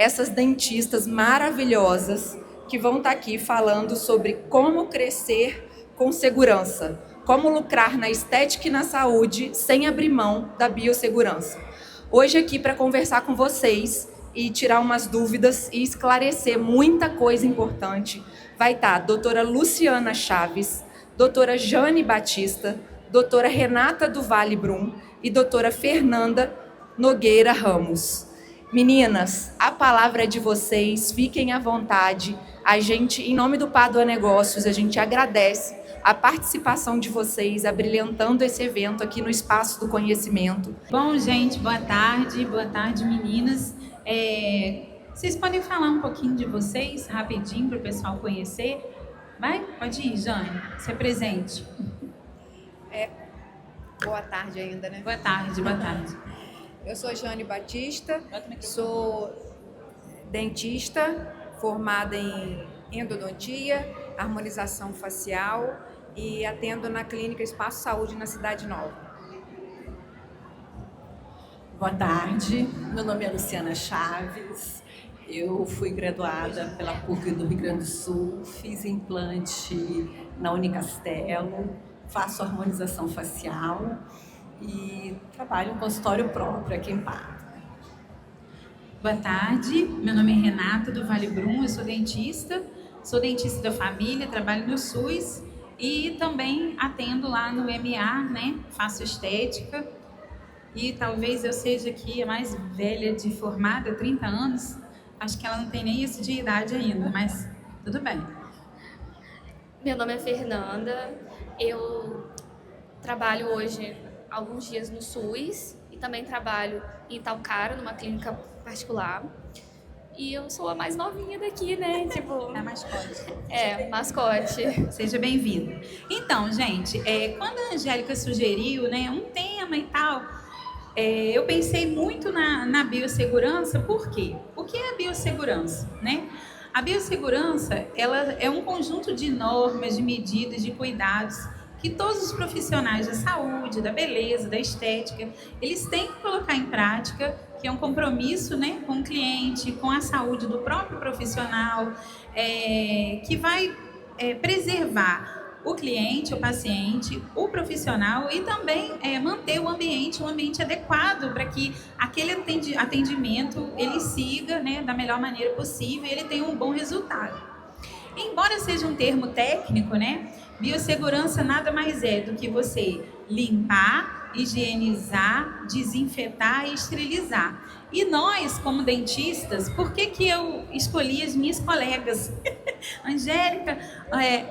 essas dentistas maravilhosas que vão estar aqui falando sobre como crescer com segurança, como lucrar na estética e na saúde sem abrir mão da biossegurança. Hoje aqui para conversar com vocês e tirar umas dúvidas e esclarecer muita coisa importante, vai estar a doutora Luciana Chaves, doutora Jane Batista, doutora Renata do Vale Brum e doutora Fernanda Nogueira Ramos. Meninas, a palavra é de vocês, fiquem à vontade. A gente, em nome do Pádua Negócios, a gente agradece a participação de vocês, abrilhantando esse evento aqui no Espaço do Conhecimento. Bom, gente, boa tarde meninas. Vocês podem falar um pouquinho de vocês, rapidinho, para o pessoal conhecer? Vai? Pode ir, Jane, se apresente. Boa tarde ainda, né? Boa tarde. Eu sou Jane Batista, sou dentista, formada em endodontia, harmonização facial e atendo na clínica Espaço Saúde na Cidade Nova. Boa tarde, meu nome é Luciana Chaves, eu fui graduada pela PUC do Rio Grande do Sul, fiz implante na Unicastelo, faço harmonização facial e trabalho em consultório próprio aqui em Pádua. Boa tarde, meu nome é Renata do Vale Brum, eu sou dentista da família, trabalho no SUS e também atendo lá no MA, né? Faço estética e talvez eu seja aqui a mais velha de formada, 30 anos, acho que ela não tem nem isso de idade ainda, mas tudo bem. Meu nome é Fernanda, eu trabalho hoje alguns dias no SUS e também trabalho em Itaocara, numa clínica particular. E eu sou a mais novinha daqui, né? Tipo, É mascote. Mascote. Seja bem-vindo. Então, gente, quando a Angélica sugeriu, né, um tema e tal, eu pensei muito na biossegurança. Por quê? O que é a biossegurança, né? A biossegurança, ela é um conjunto de normas, de medidas, de cuidados que todos os profissionais da saúde, da beleza, da estética, eles têm que colocar em prática, que é um compromisso, né, com o cliente, com a saúde do próprio profissional, que vai preservar o cliente, o paciente, o profissional e também manter o ambiente adequado para que aquele atendimento ele siga, né, da melhor maneira possível e ele tenha um bom resultado. Embora seja um termo técnico, né, biossegurança nada mais é do que você limpar, higienizar, desinfetar e esterilizar. E nós, como dentistas, por que eu escolhi as minhas colegas? Angélica,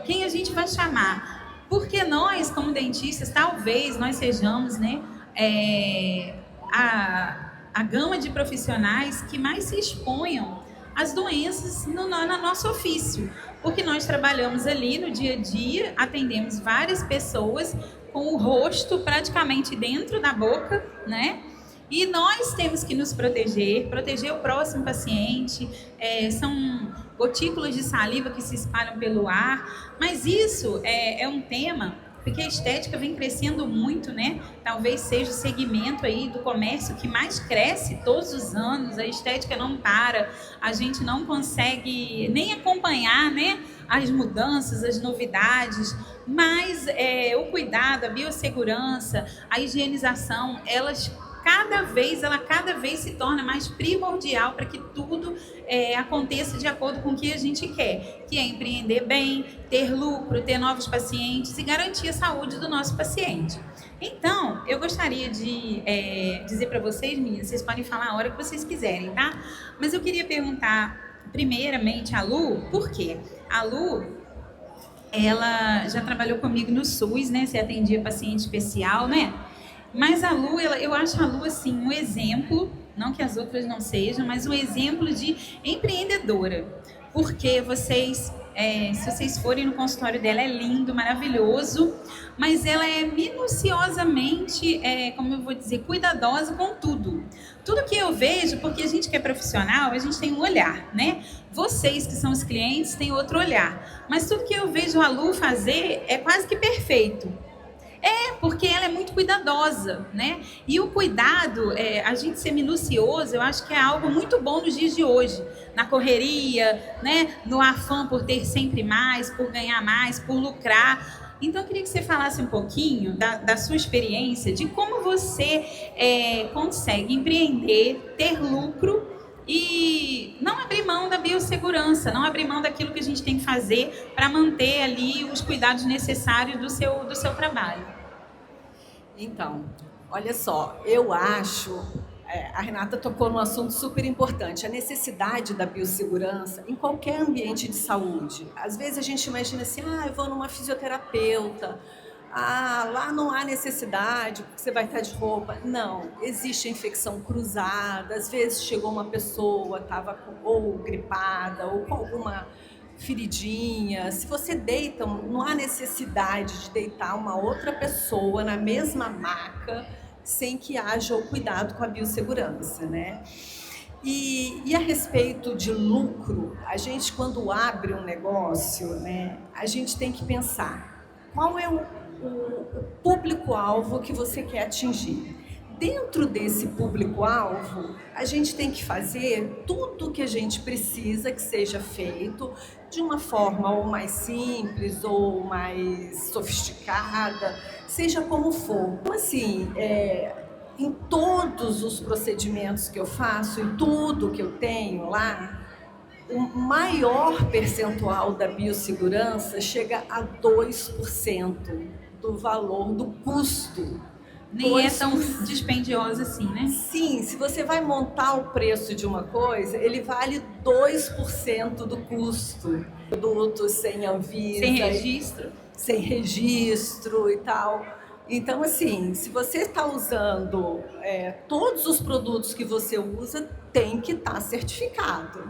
quem a gente vai chamar? Porque nós, como dentistas, talvez nós sejamos, né, a gama de profissionais que mais se exponham às doenças no nosso ofício. Porque nós trabalhamos ali no dia a dia, atendemos várias pessoas com o rosto praticamente dentro da boca, né? E nós temos que nos proteger o próximo paciente, são gotículas de saliva que se espalham pelo ar, mas isso é um tema, porque a estética vem crescendo muito, né? Talvez seja o segmento aí do comércio que mais cresce todos os anos, a estética não para, a gente não consegue nem acompanhar, né, as mudanças, as novidades, mas o cuidado, a biossegurança, a higienização, ela cada vez se torna mais primordial para que tudo aconteça de acordo com o que a gente quer, que é empreender bem, ter lucro, ter novos pacientes e garantir a saúde do nosso paciente. Então, eu gostaria de dizer para vocês, meninas, vocês podem falar a hora que vocês quiserem, tá? Mas eu queria perguntar primeiramente a Lu, por quê? A Lu, ela já trabalhou comigo no SUS, né? Você atendia paciente especial, né? Mas a Lu, eu acho a Lu, assim, um exemplo, não que as outras não sejam, mas um exemplo de empreendedora. Porque vocês, se vocês forem no consultório dela, é lindo, maravilhoso, mas ela é minuciosamente, como eu vou dizer, cuidadosa com tudo. Tudo que eu vejo, porque a gente que é profissional, a gente tem um olhar, né? Vocês que são os clientes têm outro olhar. Mas tudo que eu vejo a Lu fazer é quase que perfeito. Porque ela é muito cuidadosa, né? E o cuidado, a gente ser minucioso, eu acho que é algo muito bom nos dias de hoje. Na correria, né? No afã por ter sempre mais, por ganhar mais, por lucrar. Então, eu queria que você falasse um pouquinho da sua experiência, de como você consegue empreender, ter lucro e não abrir mão da biossegurança, não abrir mão daquilo que a gente tem que fazer para manter ali os cuidados necessários do seu trabalho. Então, olha só, eu acho, a Renata tocou num assunto super importante, a necessidade da biossegurança em qualquer ambiente de saúde. Às vezes a gente imagina assim, eu vou numa fisioterapeuta, lá não há necessidade, porque você vai estar de roupa. Não, existe a infecção cruzada, às vezes chegou uma pessoa, estava ou gripada, ou com alguma feridinha. Se você deita, não há necessidade de deitar uma outra pessoa na mesma maca sem que haja o cuidado com a biossegurança, né? E a respeito de lucro, a gente quando abre um negócio, né, a gente tem que pensar qual é o público-alvo que você quer atingir. Dentro desse público-alvo, a gente tem que fazer tudo o que a gente precisa que seja feito de uma forma ou mais simples ou mais sofisticada, seja como for. Então, assim, em todos os procedimentos que eu faço, em tudo que eu tenho lá, o maior percentual da biossegurança chega a 2% do valor do custo. Nem é tão dispendiosa assim, né? Sim, se você vai montar o preço de uma coisa, ele vale 2% do custo. Produtos sem Anvisa, sem registro e tal. Então, assim, se você está usando todos os produtos que você usa, tem que estar certificado.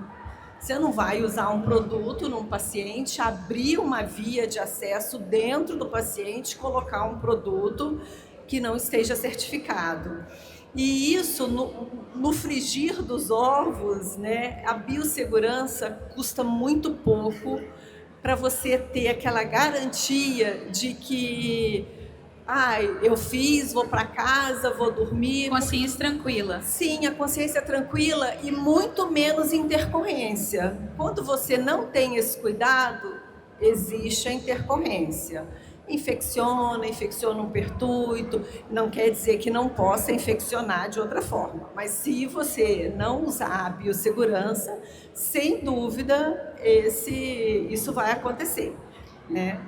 Você não vai usar um produto num paciente, abrir uma via de acesso dentro do paciente, colocar um produto que não esteja certificado. E isso, no frigir dos ovos, né, a biossegurança custa muito pouco para você ter aquela garantia de que eu fiz, vou para casa, vou dormir. Consciência tranquila. Sim, a consciência tranquila e muito menos intercorrência. Quando você não tem esse cuidado, existe a intercorrência. Infecciona um pertuito, não quer dizer que não possa infeccionar de outra forma. Mas se você não usar a biossegurança, sem dúvida, isso vai acontecer, né?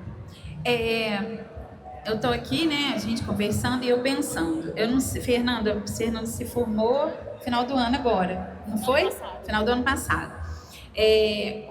Eu estou aqui, né, a gente conversando e eu pensando. Eu não sei, Fernanda se formou no final do ano agora, não foi? Final do ano passado.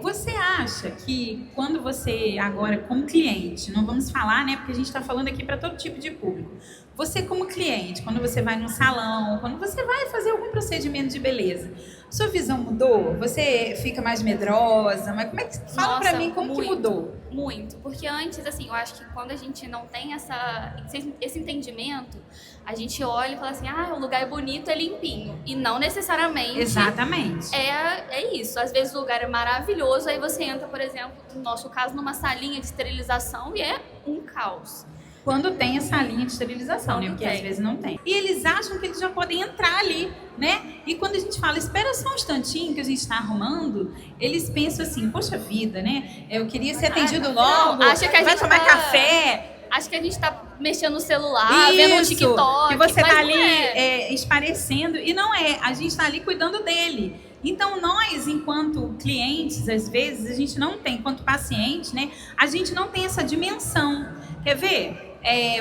Você acha que quando você agora como cliente, não vamos falar, né, porque a gente está falando aqui para todo tipo de público, você como cliente, quando você vai num salão, quando você vai fazer algum procedimento de beleza, sua visão mudou? Você fica mais medrosa? Mas como é que fala para mim como que mudou? Muito, porque antes, assim, eu acho que quando a gente não tem esse entendimento, a gente olha e fala assim, o lugar é bonito, é limpinho. E não necessariamente. Exatamente. É isso. Às vezes o lugar é maravilhoso, aí você entra, por exemplo, no nosso caso, numa salinha de esterilização e é um caos. Quando tem essa linha de esterilização, né? Porque às vezes não tem. E eles acham que eles já podem entrar ali, né? E quando a gente fala, espera só um instantinho que a gente está arrumando, eles pensam assim, poxa vida, né? Eu queria ser atendido logo, acha que a vai gente tomar café. Acho que a gente tá mexendo no celular, vendo um TikTok. Que você tá ali esparecendo. E não é, a gente tá ali cuidando dele. Então, nós, enquanto clientes, às vezes, a gente não tem, enquanto paciente, né? A gente não tem essa dimensão. Quer ver?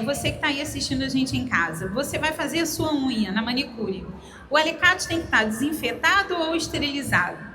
Você que está aí assistindo a gente em casa, você vai fazer a sua unha na manicure. O alicate tem que estar desinfetado ou esterilizado?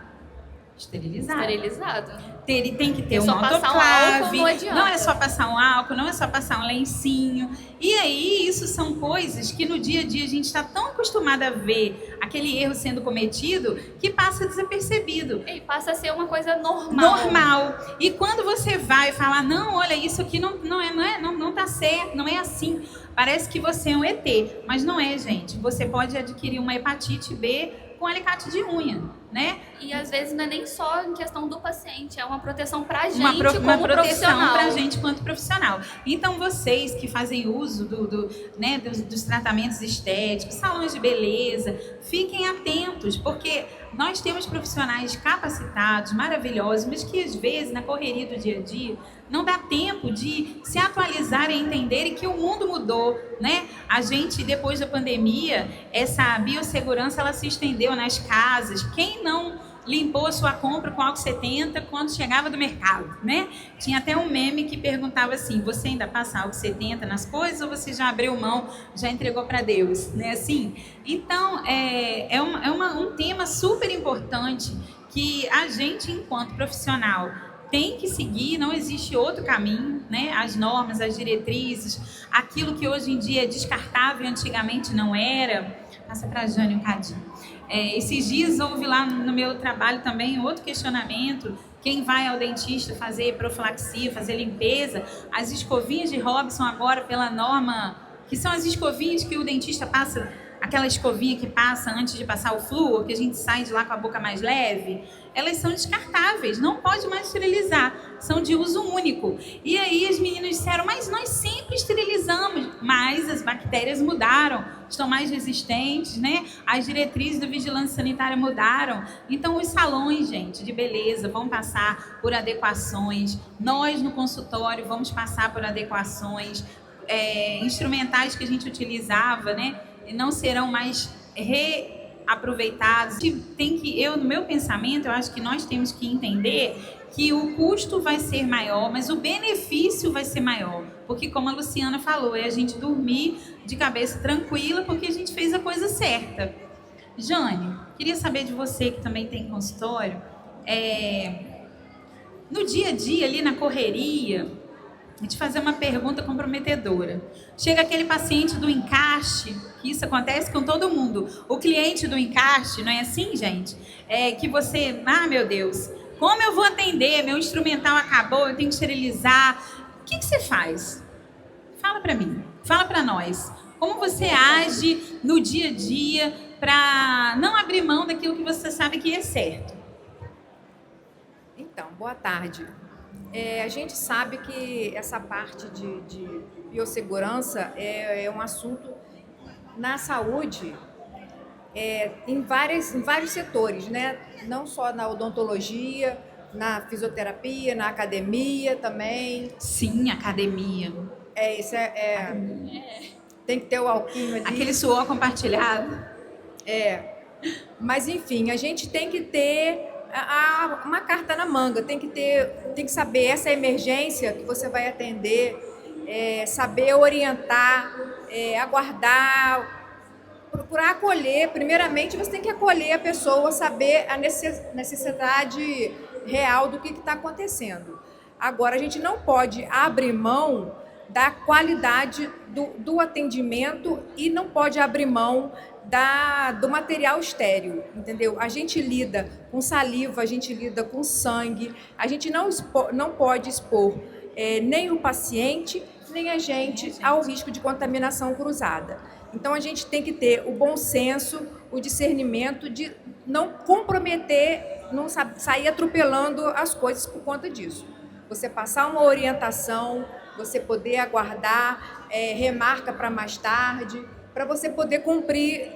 Esterilizado. Ele tem que ter uma autoclave, não é só passar um álcool, não é só passar um lencinho. E aí, isso são coisas que no dia a dia a gente está tão acostumado a ver aquele erro sendo cometido que passa desapercebido. E passa a ser uma coisa normal. E quando você vai falar, não, olha, isso aqui não tá certo, não é assim. Parece que você é um ET, mas não é, gente. Você pode adquirir uma hepatite B com alicate de unha, né? E às vezes não é nem só em questão do paciente, é uma proteção para a gente uma como proteção profissional. para a gente quanto profissional. Então, vocês que fazem uso dos tratamentos estéticos, salões de beleza, fiquem atentos, porque nós temos profissionais capacitados, maravilhosos, mas que às vezes, na correria do dia a dia, não dá tempo de se atualizar e entenderem que o mundo mudou, né? A gente, depois da pandemia, essa biossegurança, ela se estendeu nas casas. Quem não limpou a sua compra com álcool 70 quando chegava do mercado, né? Tinha até um meme que perguntava assim, você ainda passa álcool 70 nas coisas ou você já abriu mão, já entregou para Deus, né? Assim, então, um tema super importante que a gente, enquanto profissional, tem que seguir, não existe outro caminho, né? As normas, as diretrizes, aquilo que hoje em dia é descartável, antigamente não era. Passa para a Jane um cadinho. Esses dias houve lá no meu trabalho também outro questionamento. Quem vai ao dentista fazer profilaxia, fazer limpeza, as escovinhas de Robson agora pela norma, que são as escovinhas que o dentista passa, aquela escovinha que passa antes de passar o flúor, que a gente sai de lá com a boca mais leve, elas são descartáveis, não pode mais esterilizar, são de uso único. E aí as meninas disseram, mas nós sempre esterilizamos, mas as bactérias mudaram, estão mais resistentes, né? As diretrizes da vigilância sanitária mudaram. Então os salões, gente, de beleza vão passar por adequações, nós no consultório vamos passar por adequações, instrumentais que a gente utilizava, né? Não serão mais reaproveitados. No meu pensamento, eu acho que nós temos que entender que o custo vai ser maior, mas o benefício vai ser maior. Porque, como a Luciana falou, é a gente dormir de cabeça tranquila porque a gente fez a coisa certa. Jane, queria saber de você, que também tem consultório, no dia a dia, ali na correria, vou te fazer uma pergunta comprometedora. Chega aquele paciente do encaixe, que isso acontece com todo mundo. O cliente do encaixe, não é assim, gente? Que você, meu Deus, como eu vou atender? Meu instrumental acabou, eu tenho que esterilizar. O que você faz? Fala para mim, fala para nós. Como você age no dia a dia para não abrir mão daquilo que você sabe que é certo? Então, boa tarde. A gente sabe que essa parte de biossegurança é um assunto na saúde, em vários setores, né? Não só na odontologia, na fisioterapia, na academia também. Sim, academia. Tem que ter o alquinho ali. Aquele suor compartilhado. Mas enfim, a gente tem que ter uma carta na manga, tem que saber essa emergência que você vai atender, saber orientar, aguardar, procurar acolher. Primeiramente, você tem que acolher a pessoa, saber a necessidade real do que está acontecendo. Agora, a gente não pode abrir mão da qualidade do atendimento e não pode abrir mão do material estéril, entendeu? A gente lida com saliva, a gente lida com sangue, a gente não pode expor nem o paciente, nem a gente ao risco de contaminação cruzada. Então, a gente tem que ter o bom senso, o discernimento de não comprometer, não sair atropelando as coisas por conta disso. Você passar uma orientação, você poder aguardar, remarca para mais tarde, para você poder cumprir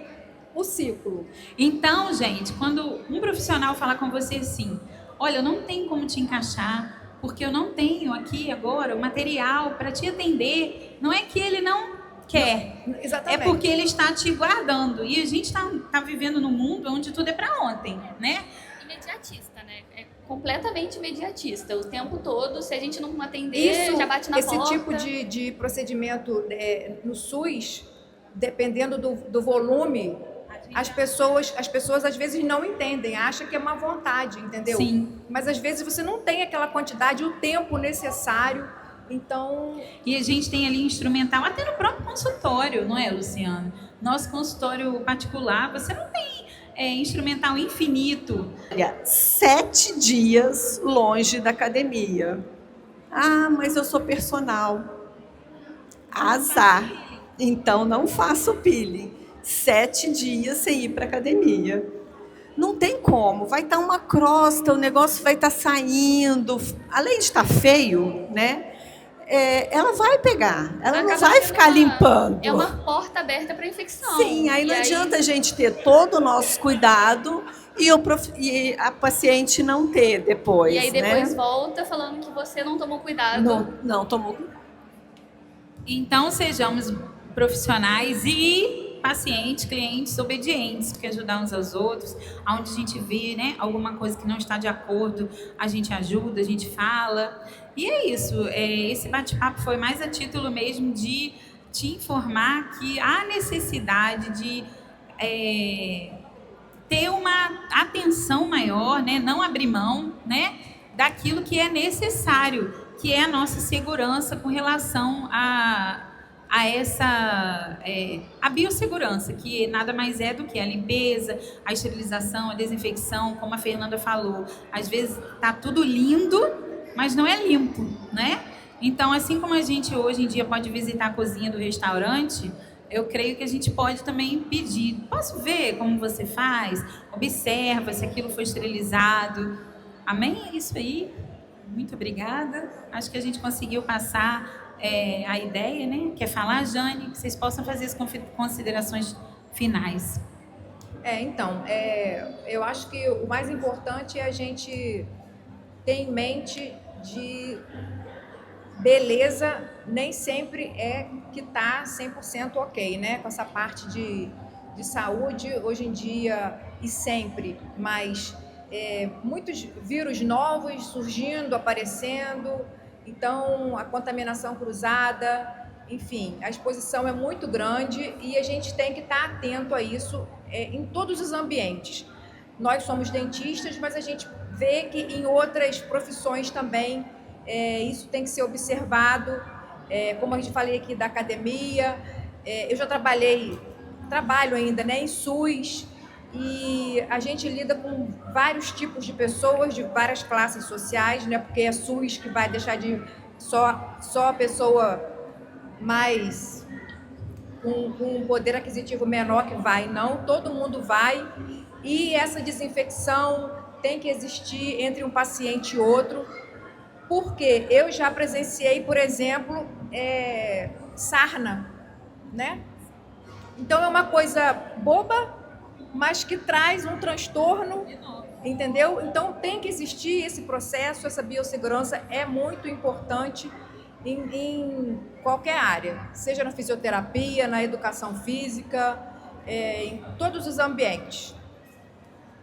o ciclo. Então, gente, quando um profissional falar com você assim, olha, eu não tenho como te encaixar, porque eu não tenho aqui agora o material para te atender, não é que ele não quer, não, exatamente. É porque ele está te guardando. E a gente está vivendo num mundo onde tudo é para ontem, né? Imediatista, né? É completamente imediatista. O tempo todo, se a gente não atender, já bate na porta. Esse tipo de procedimento no SUS, dependendo do volume, as pessoas às vezes não entendem, acham que é uma vontade, entendeu? Sim. Mas às vezes você não tem aquela quantidade, o tempo necessário, então... E a gente tem ali instrumental, até no próprio consultório, não é, Luciana? Nosso consultório particular, você não tem instrumental infinito. Olha, 7 dias longe da academia. Mas eu sou personal. Azar. Então, não faço peeling. 7 dias sem ir para academia. não tem como. Vai estar uma crosta, o negócio vai estar saindo. Além de estar feio, né? Ela vai pegar, ela não vai ficar limpando. É uma porta aberta para infecção. Sim, aí não adianta a gente ter todo o nosso cuidado e a paciente não ter depois. E aí depois né? volta falando que você não tomou cuidado. Não tomou cuidado. Então, sejamos profissionais e pacientes, clientes obedientes, porque ajudar uns aos outros, onde a gente vê, né, alguma coisa que não está de acordo, a gente ajuda, a gente fala. E é isso, esse bate-papo foi mais a título mesmo de te informar que há necessidade de ter uma atenção maior, né, não abrir mão, né, daquilo que é necessário, que é a nossa segurança com relação a biossegurança, que nada mais é do que a limpeza, a esterilização, a desinfecção, como a Fernanda falou. Às vezes tá tudo lindo, mas não é limpo, né? Então, assim como a gente hoje em dia pode visitar a cozinha do restaurante, eu creio que a gente pode também pedir, posso ver como você faz? Observa se aquilo foi esterilizado. Amém? É isso aí. Muito obrigada. Acho que a gente conseguiu passar a ideia, né? Quer falar, Jane? Que vocês possam fazer as considerações finais. Então, eu acho que o mais importante é a gente ter em mente de beleza nem sempre é que está 100% ok, né? Com essa parte de saúde, hoje em dia e sempre, mas muitos vírus novos surgindo, aparecendo, então a contaminação cruzada, enfim, a exposição é muito grande e a gente tem que estar atento a isso em todos os ambientes. Nós somos dentistas, mas a gente vê que em outras profissões também isso tem que ser observado, como a gente falei aqui da academia, eu já trabalho ainda, né, em SUS, e a gente lida com vários tipos de pessoas, de várias classes sociais, né, porque é SUS que vai deixar de só a pessoa mais com um poder aquisitivo menor que vai, não, todo mundo vai, e essa desinfecção tem que existir entre um paciente e outro, porque eu já presenciei, por exemplo, sarna, né? Então é uma coisa boba, mas que traz um transtorno, entendeu? Então tem que existir esse processo, essa biossegurança é muito importante em qualquer área, seja na fisioterapia, na educação física, em todos os ambientes.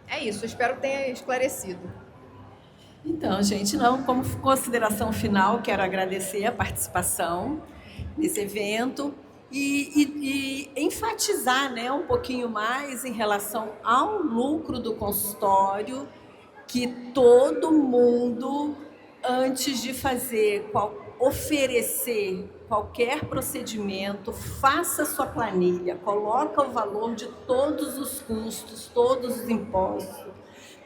É isso, espero que tenha esclarecido. Então, gente, como consideração final, quero agradecer a participação nesse evento e enfatizar, né, um pouquinho mais em relação ao lucro do consultório, que todo mundo, antes de oferecer qualquer procedimento, faça sua planilha, coloca o valor de todos os custos, todos os impostos,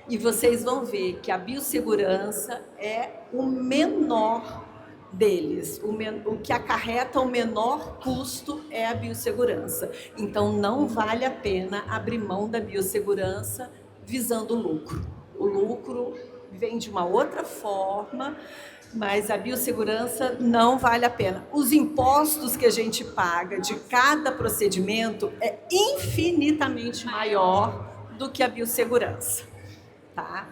e vocês vão ver que a biossegurança é o menor deles. O que acarreta o menor custo é a biossegurança. Então, não vale a pena abrir mão da biossegurança visando o lucro. O lucro vem de uma outra forma, mas a biossegurança não vale a pena. Os impostos que a gente paga de cada procedimento é infinitamente maior do que a biossegurança. Tá?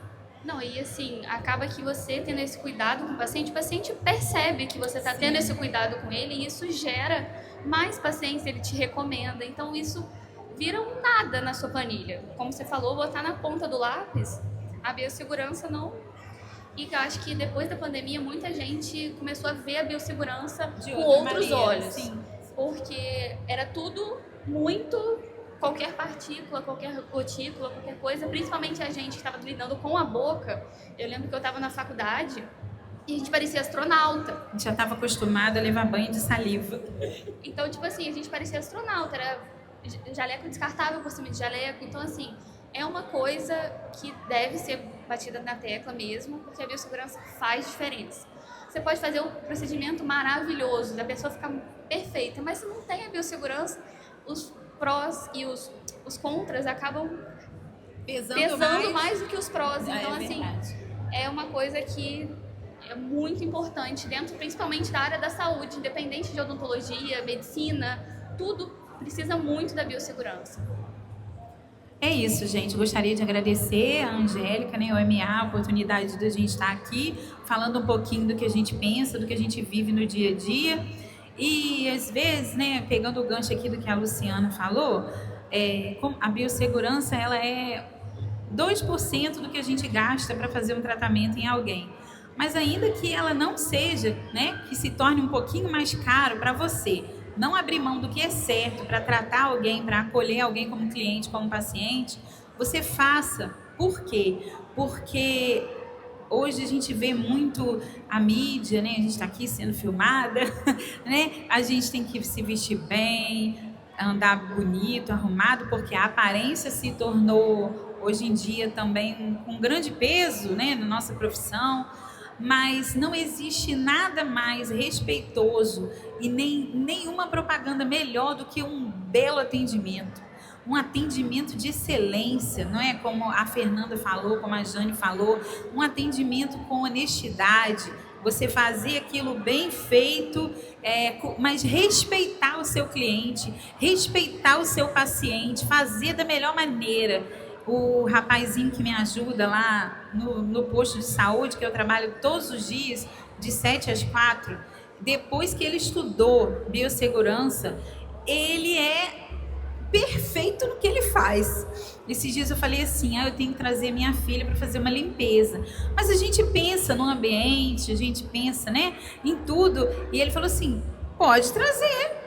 Não, e assim, acaba que você tendo esse cuidado com o paciente percebe que você está tendo esse cuidado com ele e isso gera mais pacientes, ele te recomenda. Então isso vira um nada na sua planilha. Como você falou, botar na ponta do lápis, a biossegurança não. E eu acho que depois da pandemia muita gente começou a ver a biossegurança com outros olhos. Sim. Porque era tudo muito... Qualquer partícula, qualquer gotícula, qualquer coisa, principalmente a gente que estava lidando com a boca. Eu lembro que eu estava na faculdade e a gente parecia astronauta. A gente já estava acostumada a levar banho de saliva. Então, tipo assim, a gente parecia astronauta, era jaleco descartável por cima de jaleco. Então, assim, é uma coisa que deve ser batida na tecla mesmo, porque a biossegurança faz diferença. Você pode fazer um procedimento maravilhoso, da pessoa ficar perfeita, mas se não tem a biossegurança, os prós e os contras acabam pesando mais do que os prós. Então, assim, verdade. é uma coisa que é muito importante dentro, principalmente da área da saúde, independente de odontologia, medicina, tudo precisa muito da biossegurança. É isso, gente. Gostaria de agradecer a Angélica, né, o MA, a oportunidade de a gente estar aqui falando um pouquinho do que a gente pensa, do que a gente vive no dia a dia. E, às vezes, né, pegando o gancho aqui do que a Luciana falou, a biossegurança ela é 2% do que a gente gasta para fazer um tratamento em alguém. Mas ainda que ela não seja, né, que se torne um pouquinho mais caro para você, não abrir mão do que é certo para tratar alguém, para acolher alguém como cliente, como paciente, você faça. Por quê? Porque hoje a gente vê muito a mídia, né? A gente está aqui sendo filmada, né? A gente tem que se vestir bem, andar bonito, arrumado, porque a aparência se tornou, hoje em dia, também com grande peso, né, na nossa profissão. Mas não existe nada mais respeitoso e nenhuma propaganda melhor do que um belo atendimento. Um atendimento de excelência, não é? Como a Fernanda falou, como a Jane falou, um atendimento com honestidade, você fazer aquilo bem feito, mas respeitar o seu cliente, respeitar o seu paciente, fazer da melhor maneira. O rapazinho que me ajuda lá no posto de saúde, que eu trabalho todos os dias, de 7 às 4, depois que ele estudou biossegurança, ele é perfeito no que ele faz. Esses dias eu falei assim, eu tenho que trazer minha filha para fazer uma limpeza. Mas a gente pensa no ambiente, a gente pensa, né, em tudo. E ele falou assim, pode trazer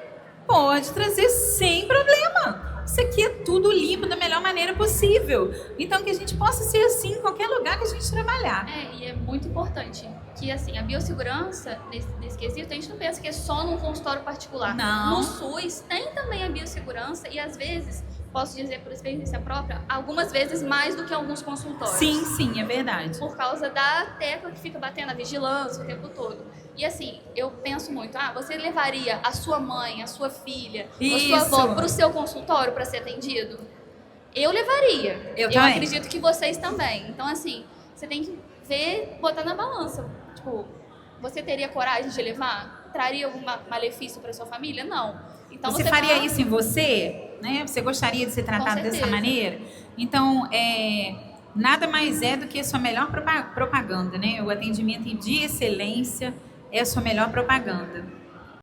sem problema. Isso aqui é tudo limpo da melhor maneira possível. Então, que a gente possa ser assim em qualquer lugar que a gente trabalhar. E é muito importante que, assim, a biossegurança, nesse quesito, a gente não pensa que é só num consultório particular. Não. No SUS tem também a biossegurança e, às vezes, posso dizer por experiência própria, algumas vezes mais do que alguns consultórios. Sim, é verdade. Por causa da tecla que fica batendo a vigilância o tempo todo. E assim, eu penso muito, você levaria a sua mãe, a sua filha, a sua avó para o seu consultório para ser atendido? Eu levaria. Eu também. Acredito que vocês também. Então, assim, você tem que ver, botar na balança. Tipo, você teria coragem de levar? Traria algum malefício para sua família? Não. Então, você faria isso em você? Né? Você gostaria de ser tratado dessa maneira? Então, nada mais é do que a sua melhor propaganda, né? O atendimento de excelência é a sua melhor propaganda.